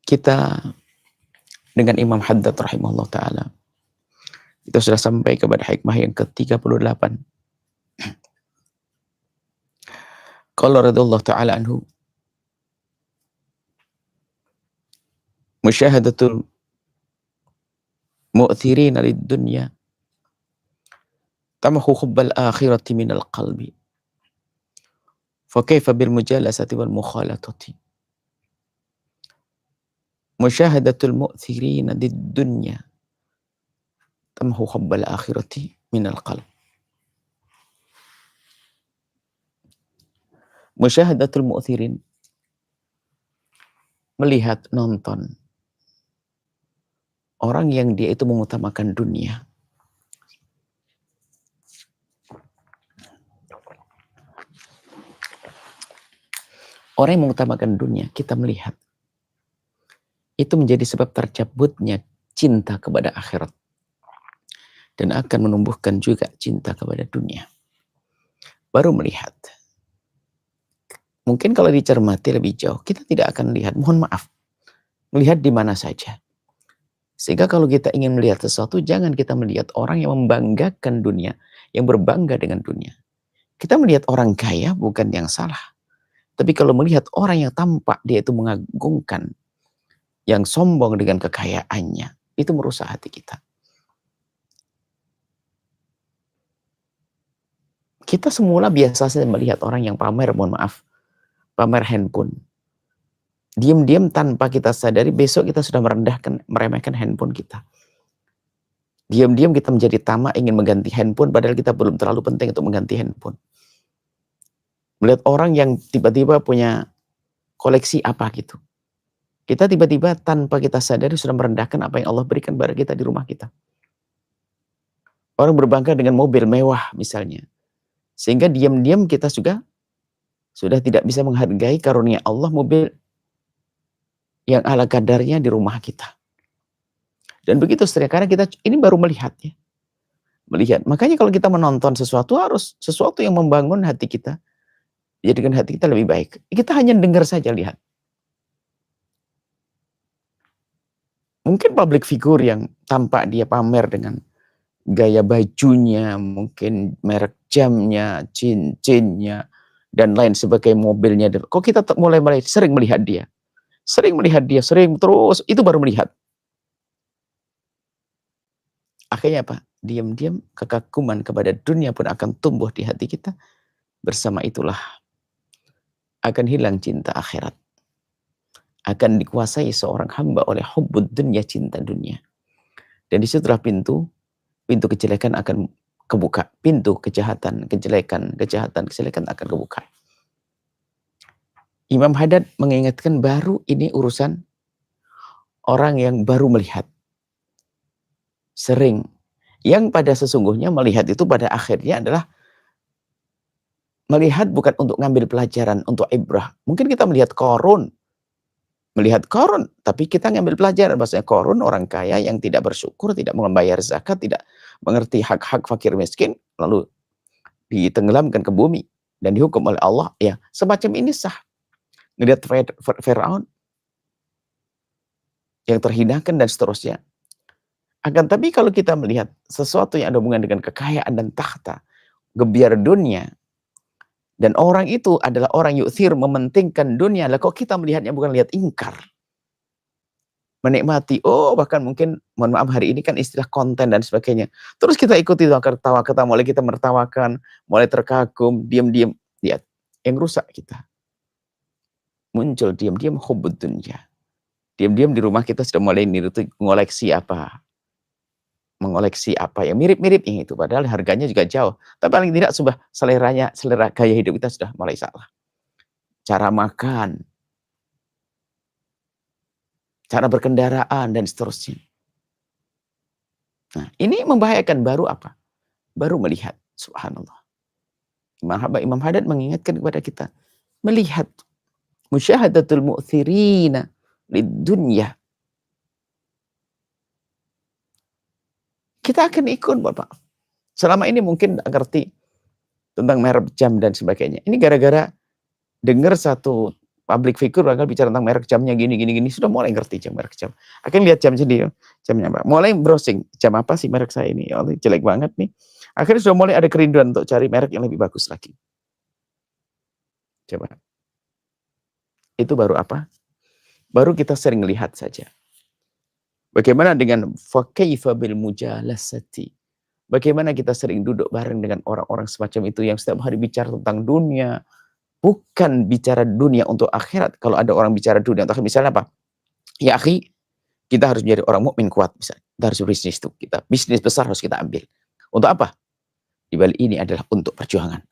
Kita dengan Imam Haddad rahimahullah ta'ala, kita sudah sampai kepada hikmah yang ke-38. Qala radhiyallahu ta'ala anhu, musyahadatul mu'thirina lid-dunya tamhu hubbal akhirati minal qalbi. Fa kaifa bil mujalasati wal mukhalatati. Musyahadatul mu'thirina lid-dunya tamhu hubbal akhirati minal qalbi. Musyahadatul mu'thirin, melihat, nonton orang yang dia itu mengutamakan dunia. Orang yang mengutamakan dunia, kita melihat, itu menjadi sebab tercabutnya cinta kepada akhirat. Dan akan menumbuhkan juga cinta kepada dunia. Baru melihat. Mungkin kalau dicermati lebih jauh, kita tidak akan lihat, mohon maaf, melihat di mana saja. Sehingga kalau kita ingin melihat sesuatu, jangan kita melihat orang yang membanggakan dunia, yang berbangga dengan dunia. Kita melihat orang kaya bukan yang salah. Tapi kalau melihat orang yang tampak dia itu mengagungkan, yang sombong dengan kekayaannya, itu merusak hati kita. Kita semula biasa saja melihat orang yang pamer, mohon maaf, pamer handphone. Diam-diam tanpa kita sadari, besok kita sudah meremehkan handphone kita. Diam-diam kita menjadi tamak ingin mengganti handphone, padahal kita belum terlalu penting untuk mengganti handphone. Melihat orang yang tiba-tiba punya koleksi apa gitu. Kita tiba-tiba tanpa kita sadari sudah merendahkan apa yang Allah berikan kepada kita di rumah kita. Orang berbangga dengan mobil mewah misalnya. Sehingga diam-diam kita juga sudah tidak bisa menghargai karunia Allah mobil yang ala kadarnya di rumah kita. Dan begitu seterusnya, karena kita ini baru melihat ya. Melihat. Makanya kalau kita menonton sesuatu, harus sesuatu yang membangun hati kita. Jadikan hati kita lebih baik. Kita hanya dengar saja, lihat. Mungkin public figure yang tampak dia pamer dengan gaya bajunya, mungkin merek jamnya, cincinnya, dan lain sebagainya, mobilnya. Kok kita mulai sering melihat dia? Sering melihat dia, sering terus, itu baru melihat. Akhirnya apa? Diam-diam kekaguman kepada dunia pun akan tumbuh di hati kita. Bersama itulah akan hilang cinta akhirat. Akan dikuasai seorang hamba oleh hubbud dunya, cinta dunia. Dan disitulah pintu kejelekan akan kebuka. Pintu kejahatan, kejelekan akan kebuka. Imam Haddad mengingatkan baru ini urusan orang yang baru melihat. Sering. Yang pada sesungguhnya melihat itu pada akhirnya adalah melihat bukan untuk ngambil pelajaran, untuk ibrah. Mungkin kita melihat Qarun, tapi kita ngambil pelajaran. Maksudnya Qarun orang kaya yang tidak bersyukur, tidak membayar zakat, tidak mengerti hak-hak fakir miskin, lalu ditenggelamkan ke bumi dan dihukum oleh Allah. Ya, semacam ini sah. Ngelihat Firaun yang terhinakan dan seterusnya. Akan tapi kalau kita melihat sesuatu yang ada hubungan dengan kekayaan dan takhta, gebiar dunia, dan orang itu adalah orang yu'thir, mementingkan dunia, lah kok kita melihatnya bukan lihat ingkar. Menikmati, bahkan mungkin, mohon maaf hari ini kan istilah konten dan sebagainya. Terus kita ikuti ketawa-ketawa, mulai kita mertawakan, mulai terkagum, diam-diam, lihat, yang rusak kita. Muncul diam-diam hubbud dunya. Diam-diam di rumah kita sudah mulai mengoleksi apa yang mirip-mirip yang itu, padahal harganya juga jauh. Tapi paling tidak sudah selera gaya hidup kita sudah mulai salah. Cara makan, cara berkendaraan dan seterusnya. Nah, ini membahayakan. Baru apa? Baru melihat. Subhanallah. Imam Haddad mengingatkan kepada kita, melihat, musyahadatul mu'thirina lid-dunya. Kita akan ikut, Bapak. Selama ini mungkin tidak ngerti tentang merek jam dan sebagainya. Ini gara-gara dengar satu public figure bakal bicara tentang merek jamnya gini gini gini, sudah mulai ngerti jam merek jam. Akhirnya lihat jam sendiri, jamnya apa, mulai browsing, jam apa sih merek saya ini, ya Allah jelek banget nih. Akhirnya sudah mulai ada kerinduan untuk cari merek yang lebih bagus lagi. Coba. Itu baru apa? Baru kita sering lihat saja. Bagaimana dengan fakaifa bil mujalasati? Bagaimana kita sering duduk bareng dengan orang-orang semacam itu yang setiap hari bicara tentang dunia, bukan bicara dunia untuk akhirat. Kalau ada orang bicara dunia untuk akhirat, misalnya apa? Ya akhi, kita harus menjadi orang mukmin kuat misalnya. Kita harus bisnis itu. Bisnis besar harus kita ambil. Untuk apa? Di balik ini adalah untuk perjuangan.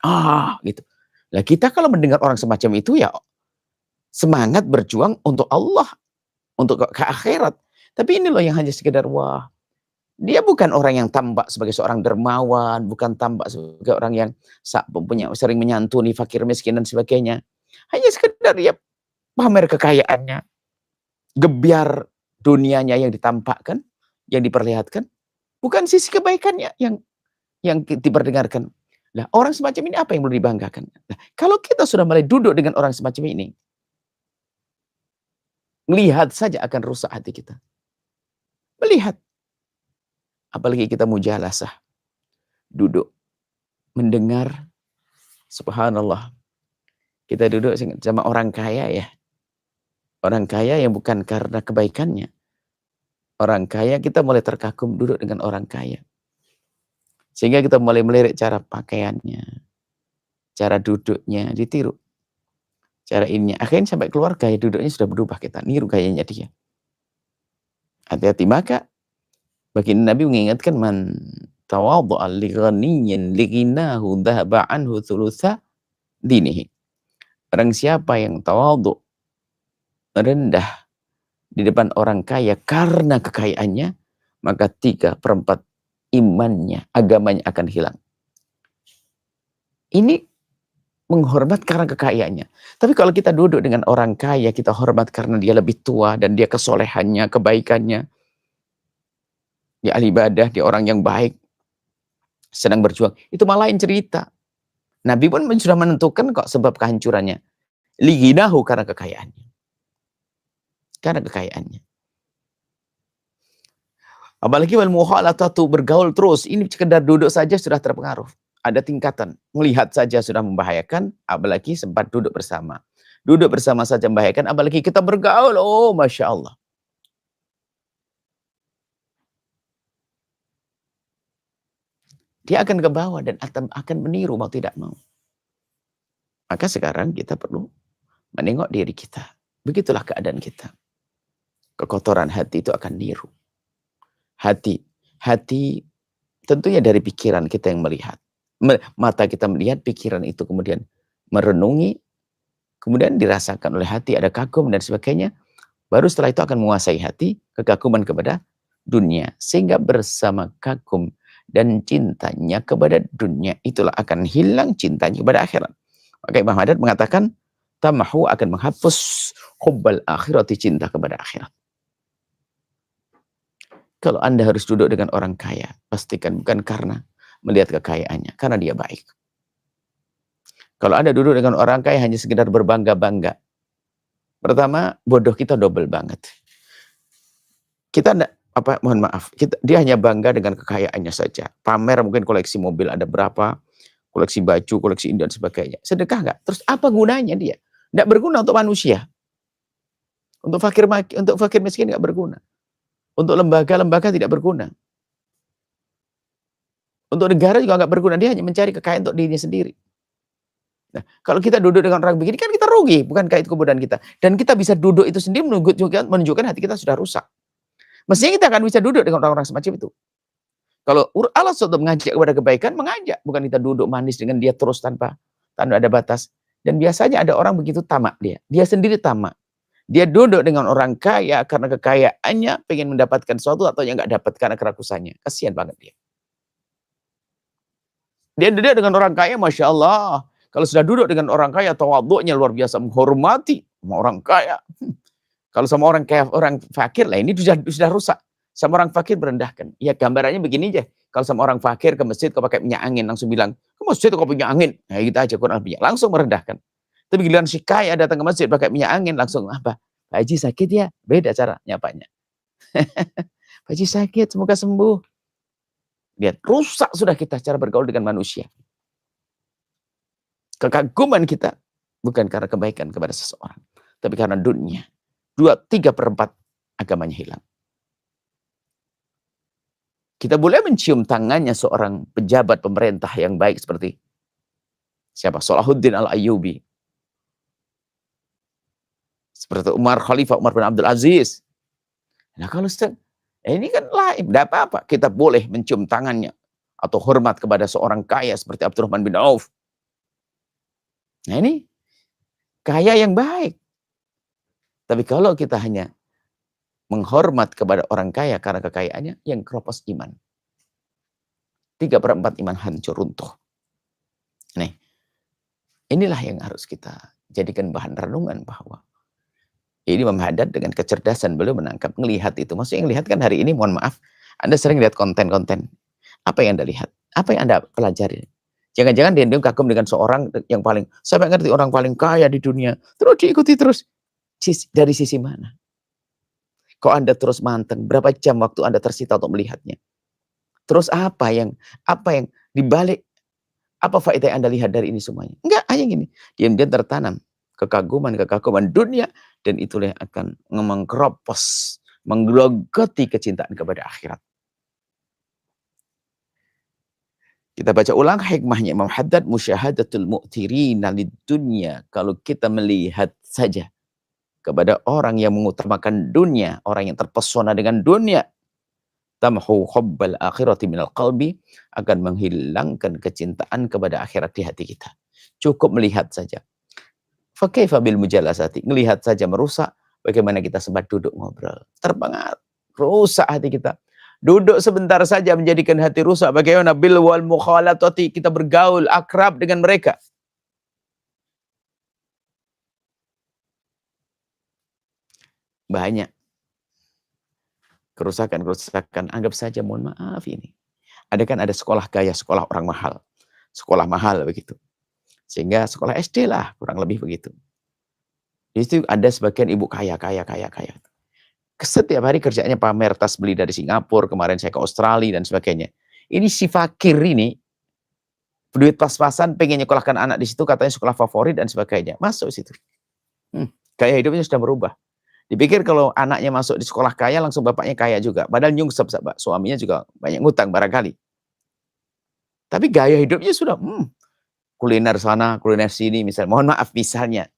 Gitu. Nah, kita kalau mendengar orang semacam itu ya semangat berjuang untuk Allah, untuk ke akhirat. Tapi ini loh yang hanya sekedar wah, dia bukan orang yang tampak sebagai seorang dermawan, bukan tampak sebagai orang yang punya sering menyantuni fakir miskin dan sebagainya. Hanya sekedar dia pamer kekayaannya, gebiar dunianya yang ditampakkan, yang diperlihatkan, bukan sisi kebaikannya yang diperdengarkan. Nah, orang semacam ini apa yang perlu dibanggakan? Nah, kalau kita sudah mulai duduk dengan orang semacam ini, melihat saja akan rusak hati kita. Melihat. Apalagi kita mujalasah. Duduk. Mendengar. Subhanallah. Kita duduk sama orang kaya ya. Orang kaya yang bukan karena kebaikannya. Orang kaya kita mulai terkagum duduk dengan orang kaya. Sehingga kita mulai melirik cara pakaiannya. Cara duduknya. Ditiru. Cara ininya. Akhirnya sampai keluar gaya duduknya sudah berubah. Kita niru gayanya dia. Hati-hati, maka baginda Nabi mengingatkan man tawadhu'a li ghaniyyin li ghinahu dhahaba anhu thulutsa dinihi. Orang siapa yang tawadhu, rendah di depan orang kaya karena kekayaannya, maka 3/4 imannya, agamanya akan hilang. Ini menghormat karena kekayaannya. Tapi kalau kita duduk dengan orang kaya, kita hormat karena dia lebih tua dan dia kesolehannya, kebaikannya, dia ahli ibadah, dia orang yang baik, sedang berjuang, itu malah lain cerita. Nabi pun sudah menentukan kok sebab kehancurannya. Liginahu karena kekayaannya. Karena kekayaannya. Apalagi wal mukhalatatu, bergaul terus, ini sekedar duduk saja sudah terpengaruh. Ada tingkatan, melihat saja sudah membahayakan, apalagi sempat duduk bersama. Duduk bersama saja membahayakan, apalagi kita bergaul, oh Masya Allah. Dia akan ke bawah dan akan meniru mau tidak mau. Maka sekarang kita perlu menengok diri kita. Begitulah keadaan kita. Kekotoran hati itu akan niru. Hati tentunya dari pikiran kita yang melihat. Mata kita melihat, pikiran itu kemudian merenungi, kemudian dirasakan oleh hati, ada kagum dan sebagainya. Baru setelah itu akan menguasai hati, kekaguman kepada dunia. Sehingga bersama kagum dan cintanya kepada dunia, itulah akan hilang cintanya kepada akhirat. Maka Imam Haddad mengatakan, tamahu akan menghapus hubbal akhirati, cinta kepada akhirat. Kalau Anda harus duduk dengan orang kaya, pastikan bukan karena melihat kekayaannya, karena dia baik. Kalau Anda duduk dengan orang kaya hanya sekedar berbangga-bangga, pertama, bodoh kita double banget. Kita mohon maaf, dia hanya bangga dengan kekayaannya saja. Pamer mungkin koleksi mobil ada berapa, koleksi baju, koleksi ini dan sebagainya. Sedekah nggak? Terus apa gunanya dia? Nggak berguna untuk manusia. Untuk fakir miskin nggak berguna. Untuk lembaga-lembaga tidak berguna. Untuk negara juga nggak berguna. Dia hanya mencari kekayaan untuk dirinya sendiri. Nah, kalau kita duduk dengan orang begini, kan kita rugi, bukan kait kebodohan kita. Dan kita bisa duduk itu sendiri menunjukkan hati kita sudah rusak. Mestinya kita akan bisa duduk dengan orang-orang semacam itu. Kalau Allah sudah mengajak kepada kebaikan, mengajak. Bukan kita duduk manis dengan dia terus tanpa ada batas. Dan biasanya ada orang begitu tamak dia. Dia sendiri tamak. Dia duduk dengan orang kaya karena kekayaannya, pengen mendapatkan sesuatu atau yang nggak dapat karena kerakusannya. Kasihan banget dia. Dia duduk dengan orang kaya, Masya Allah. Kalau sudah duduk dengan orang kaya, tawadhu'nya luar biasa, menghormati sama orang kaya. Kalau sama orang kaya, orang fakir, lah ini sudah rusak. Sama orang fakir merendahkan. Ya gambarannya begini aja. Kalau sama orang fakir ke masjid, kau pakai minyak angin, langsung bilang, ke masjid kau punya angin. Nah gitu aja, kurang lebih. Langsung merendahkan. Tapi giliran si kaya datang ke masjid pakai minyak angin langsung, apa? Pak Haji sakit ya? Beda cara nyapanya. Pak Haji sakit, semoga sembuh. Lihat, rusak sudah kita cara bergaul dengan manusia. Kekaguman kita bukan karena kebaikan kepada seseorang, tapi karena dunia. 2/3/4 agamanya hilang. Kita boleh mencium tangannya seorang pejabat pemerintah yang baik seperti siapa? Salahuddin Al-Ayyubi. Seperti Khalifah Umar bin Abdul Aziz. Nah kalau ini kan lain, tidak apa-apa. Kita boleh mencium tangannya atau hormat kepada seorang kaya seperti Abdurrahman bin Auf. Nah ini kaya yang baik. Tapi kalau kita hanya menghormat kepada orang kaya karena kekayaannya, yang keropos iman. 3/4 iman hancur, runtuh. Nih, inilah yang harus kita jadikan bahan renungan bahwa ini Imam Haddad dengan kecerdasan beliau menangkap, melihat itu. Maksudnya yang lihat kan hari ini, mohon maaf, Anda sering lihat konten-konten. Apa yang Anda lihat? Apa yang Anda pelajari? Jangan-jangan dia kagum dengan seorang yang paling, saya ngerti orang paling kaya di dunia, terus diikuti terus. Dari sisi mana? Kok Anda terus manteng? Berapa jam waktu Anda tersita untuk melihatnya? Terus apa yang dibalik, apa faedah yang Anda lihat dari ini semuanya? Enggak, hanya gini. Diam-diam tertanam kekaguman dunia, dan itulah yang akan mengkeropos, menggerogoti kecintaan kepada akhirat. Kita baca ulang hikmahnya Imam Haddad, musyahadatul mu'tirina lid dunya. Kalau kita melihat saja kepada orang yang mengutamakan dunia, orang yang terpesona dengan dunia, tamhu hubbal akhirati minal qalbi, akan menghilangkan kecintaan kepada akhirat di hati kita. Cukup melihat saja. Fa kaifa bil mujalasati, melihat saja merusak, bagaimana kita sempat duduk ngobrol. Terpengaruh, rusak hati kita. Duduk sebentar saja menjadikan hati rusak. Bagaimana bil wal mukhalatati, kita bergaul akrab dengan mereka. Banyak kerusakan. Anggap saja, mohon maaf ini. Ada sekolah gaya, sekolah orang mahal. Sekolah mahal begitu. Sehingga sekolah SD lah, kurang lebih begitu. Di situ ada sebagian ibu kaya. Setiap hari kerjanya pamer tas beli dari Singapura, kemarin saya ke Australia dan sebagainya. Ini si fakir ini, duit pas-pasan, pengen nyekolahkan anak di situ, katanya sekolah favorit dan sebagainya. Masuk situ. Gaya hidupnya sudah berubah. Dipikir kalau anaknya masuk di sekolah kaya, langsung bapaknya kaya juga. Padahal nyungsep, suaminya juga banyak ngutang barangkali. Tapi gaya hidupnya sudah, kuliner sana, kuliner sini, misalnya. Mohon maaf, misalnya.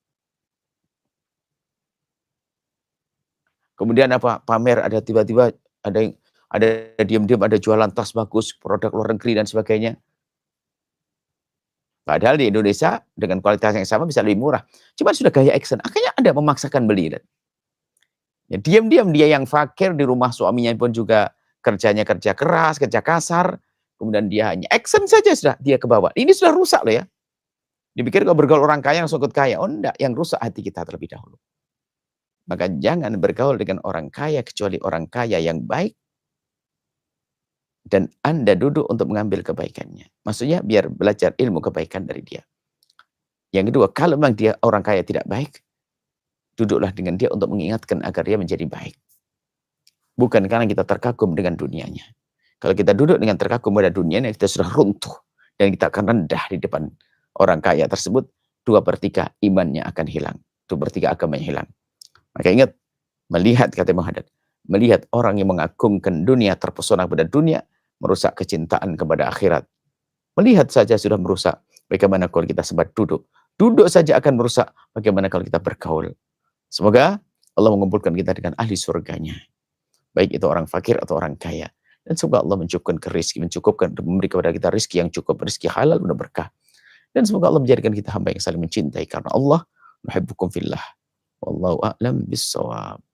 Kemudian apa, pamer, ada tiba-tiba, ada diam-diam, ada jualan tas bagus, produk luar negeri dan sebagainya. Padahal di Indonesia, dengan kualitas yang sama bisa lebih murah. Cuma sudah gaya action. Akhirnya Anda memaksakan beli. Ya, diam-diam dia yang fakir, di rumah suaminya pun juga kerjanya kerja keras, kerja kasar, kemudian dia hanya action saja sudah dia ke bawah. Ini sudah rusak loh ya. Dipikir kalau bergaul orang kaya langsung ikut kaya. Oh enggak, yang rusak hati kita terlebih dahulu. Maka jangan bergaul dengan orang kaya kecuali orang kaya yang baik dan Anda duduk untuk mengambil kebaikannya. Maksudnya biar belajar ilmu kebaikan dari dia. Yang kedua, kalau memang dia orang kaya tidak baik, duduklah dengan dia untuk mengingatkan agar dia menjadi baik. Bukan karena kita terkagum dengan dunianya. Kalau kita duduk dengan terkagum pada dunianya, kita sudah runtuh. Dan kita akan rendah di depan orang kaya tersebut. 2/3 imannya akan hilang. 2/3 agamanya hilang. Maka ingat, melihat, kata Imam Haddad, melihat orang yang mengagungkan dunia, terpesona pada dunia, merusak kecintaan kepada akhirat. Melihat saja sudah merusak. Bagaimana kalau kita sempat duduk? Duduk saja akan merusak. Bagaimana kalau kita bergaul? Semoga Allah mengumpulkan kita dengan ahli surganya. Baik itu orang fakir atau orang kaya. Dan semoga Allah mencukupkan rezeki, memberi kepada kita rezeki yang cukup, rezeki halal dan berkah. Dan semoga Allah menjadikan kita hamba yang saling mencintai karena Allah. Nuhibbukum fillah. Wallahu a'lam bissawab.